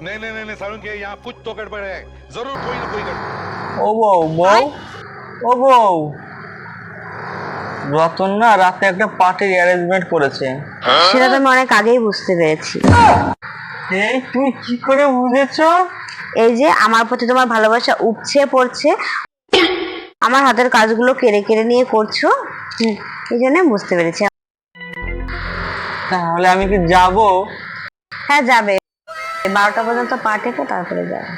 नहीं नहीं नहीं सारुण के यहाँ कुछ तो गड़बड़ है, जरूर कोई ना कोई गड़बड़। ও বউ বউ ও বউ, রতন না রাতে একটা পার্টির অ্যারেঞ্জমেন্ট করেছে। সেটা তো আমি অনেক আগেই বুঝতে পেরেছি। এই তুমি কি করে বুঝেছো? এই যে আমার প্রতি তোমার ভালোবাসা উপচে পড়ছে, আমার হাতের কাজগুলো কেড়ে কেড়ে নিয়ে করছো, এই জন্য বুঝতে পেরেছি। তাহলে আমি কি যাব? হ্যাঁ যাবে, 12টা পর্যন্ত পার্টি তো, তারপরে যাবে।